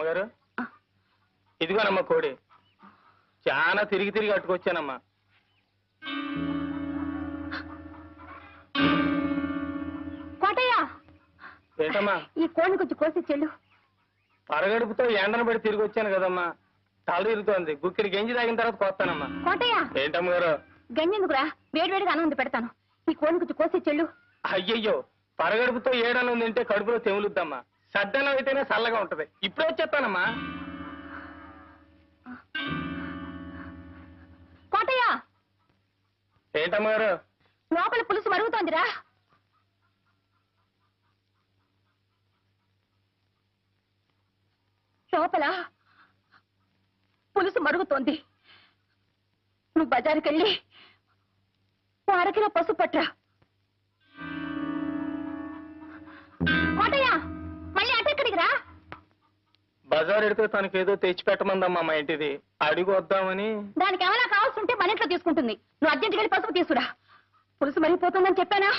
అమ్మగారు ఇదిగోనమ్మా కోడి చాలా తిరిగి తిరిగి అట్టుకొచ్చానమ్మా. కోటయ్య ఏంటమ్మా ఈ కోడిని కొంచెం కోసి చెల్లు. పరగడుపుతో ఎండను పడి తిరిగి వచ్చాను కదమ్మా, తల తిరుగుతోంది. గుక్కిడి గంజి తాగిన తర్వాత కోస్తానమ్మా. కోటయ్య ఏంటమ్మగారు? గంజెందుకురా, వేడివేడిగా అన్నం ఉంది పెడతాను. ఈ కోడిని కొంచెం కోసి చెల్లు. అయ్యయ్యో, పరగడుపుతో ఏడన్నం తింటే కడుపులో తెములుద్దమ్మా. సద్దన్నం అయితేనే చల్లగా ఉంటది. ఇప్పుడే వచ్చేస్తానమ్మా. కోటయ్య ఏంటమ్మగారు? లోపల పులుసు మరుగుతోందిరా. లోపల పులుసు మరుగుతోంది. నువ్వు బజారుకి వెళ్ళి అరకిలో పసుపు పట్రా. కోటయ్య మళ్ళీ అటెక్కడికి రా. బజార్ ఎడితే తనకేదో తెచ్చిపెట్టమందమ్మా మా ఇంటిది, అడిగి వద్దామని. దానికి ఏమైనా కావాల్సి ఉంటే మన ఇంట్లో తీసుకుంటుంది. నువ్వు అర్జెంట్కి వెళ్ళి పసుపు తీసుకురా. పులుసు మరిగిపోతుందని చెప్పానా?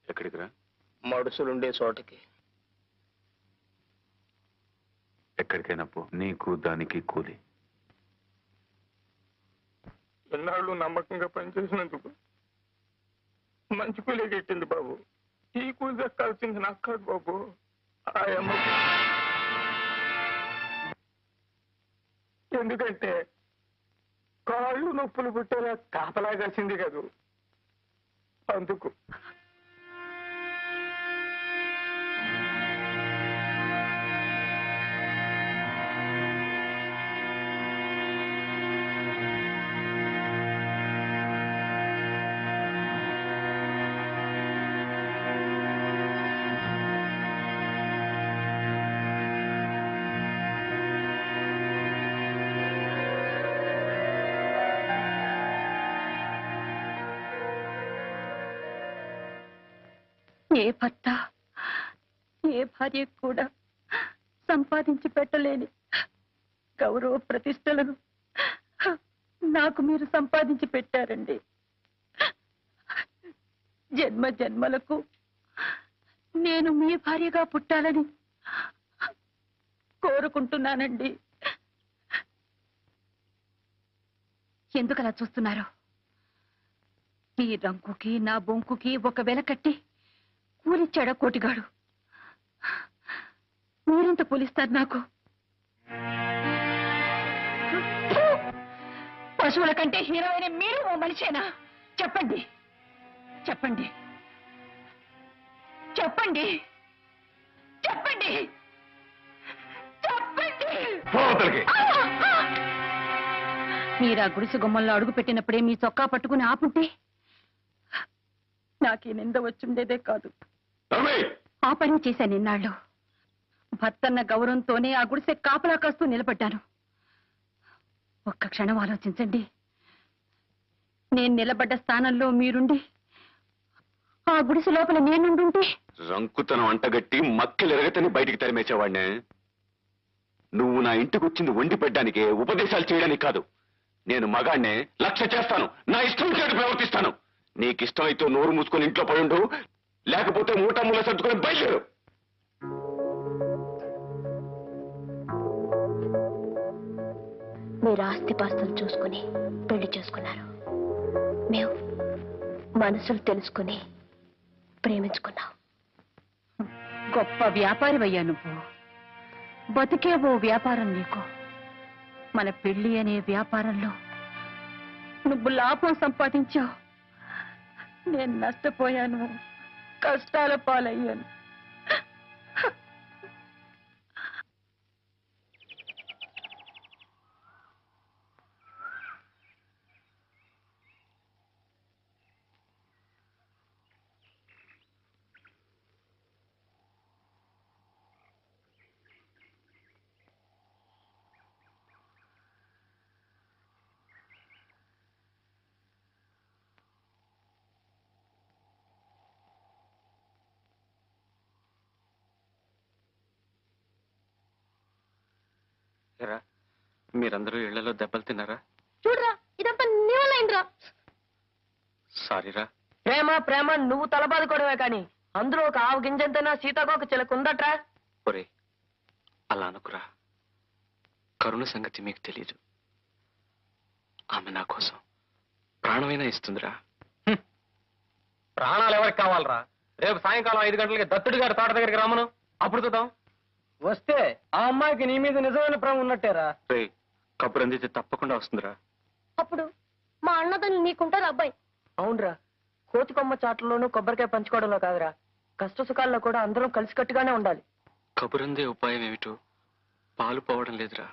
ఎక్కడికి రా? మడుసులుండే చోటకి. ఎక్కడికైనా పో, నీకు దానికి కూలి. ఎన్నాళ్ళు నమ్మకంగా పనిచేసినందుకు మంచి కూలే కెట్టింది బాబు. ఈ కూలి దక్కాల్సింది నాకు కాదు బాబు, ఆ అమ్మకు. ఎందుకంటే కాళ్ళు నొప్పులు పుట్టేలా కాపలా కలిసింది కదూ, అందుకు. ఏ భర్త ఏ భార్య కూడా సంపాదించి పెట్టలేని గౌరవ ప్రతిష్టలను నాకు మీరు సంపాదించి పెట్టారండి. జన్మ జన్మలకు నేను మీ భార్యగా పుట్టాలని కోరుకుంటున్నానండి. ఎందుకలా చూస్తున్నారు? మీ రంకుకి నా బొంకుకి ఒక వెల కట్టి కూలిచ్చాడా కోటిగాడు? మీరెంత కూలిస్తారు నాకు? పశువుల కంటే హీరోయిన మీరు ఓ మనిషేనా? చెప్పండి చెప్పండి. అమ్మగారు, మీరు ఓ మనిషేనా? అమ్మగారు, అమ్మగారు, అమ్మగారు, అమ్మగారు, అమ్మగారు, అమ్మగారు, అమ్మగారు, అమ్మగారు, అమ్మగారు, అమ్మగారు, అమ్మగారు, అమ్మగారు, అమ్మగారు, అమ్మగారు, అమ్మగారు, చెప్పండి చెప్పండి. చెప్పండి చెప్పండి చెప్పండి. మీరు ఆ గుడిసె గుమ్మంలో అడుగు పెట్టినప్పుడే మీ చొక్కా పట్టుకుని ఆపుంటే నాకు ఈ నింద వచ్చుండేదే కాదు. ఆ పని చేశాను ఇన్నాళ్ళు. భర్తన్న గౌరవంతోనే ఆ గుడిసె కాపలా కాస్తూ నిలబడ్డాను. ఒక్క క్షణం ఆలోచించండి. నేను నిలబడ్డ స్థానంలో మీరుండి ఆ గుడిసె లోపల నేనుండుంటే రంకుతనం అంటగట్టి మక్కిలెరగతని బయటికి తరిమేసేవాడినే. నువ్వు నా ఇంటికి వచ్చింది వండి పెట్టడానికే, ఉపదేశాలు చేయడానికి కాదు. నేను మగాడినే, లక్ష్య చేస్తాను, నా ఇష్టం చేటు ప్రవర్తిస్తాను. నీకిష్టమైతే నోరు మూసుకొని ఇంట్లో పడుండు, లేకపోతే మూట మూల సర్దుకొని బయలుదేరు. మీరు ఆస్తిపాస్తులు చూసుకుని పెళ్లి చేసుకున్నారు. మేము మనసులు తెలుసుకుని ప్రేమించుకున్నాం. గొప్ప వ్యాపారివయ్యా నువ్వు. బతికే ఓ వ్యాపారం నీకు. మన పెళ్లి అనే వ్యాపారంలో నువ్వు లాభం సంపాదించావు, నేను నష్టపోయాను, కష్టాల పాలయ్యాను. మీరందరూ ఇళ్లలో దెబ్బలు తిన్నారా? చూడరా, ఇదంతా నీ వల్ల అయిందిరా. సారీరా. ప్రేమ ప్రేమ నువ్వు తలబాదుకోవడమే కానీ అందులో ఒక ఆవు గింజంతైనా సీతాకోక చిలక ఉందట్రా. ఒరే, అలా అనుకురా. కరుణ సంగతి మీకు తెలీదు. ఆమె నా కోసం ప్రాణమైనా ఇస్తుందిరా. ప్రాణాలు ఎవరికి కావాలరా? రేపు సాయంకాలం 5 గంటలకి దత్తుడి గారి తోట దగ్గరికి రమ్మను, అప్పుడు చూద్దాం. వస్తే ఆ అమ్మాయికి నీ మీద నిజమైన ప్రేమ ఉన్నట్టేరా. రే, కబురు అందితే తప్పకుండా వస్తుందిరా. అప్పుడు మా అన్నదని నీకుంటారు అబ్బాయి. అవునరా, కోతి కొమ్మ చాట్లలోనూ కొబ్బరికాయ పంచుకోవడంలో కాదురా, కష్ట సుఖాల్లో కూడా అందరం కలిసికట్టుగానే ఉండాలి. కబురందే ఉపాయం ఏమిటో పాలు పోవడం లేదురా.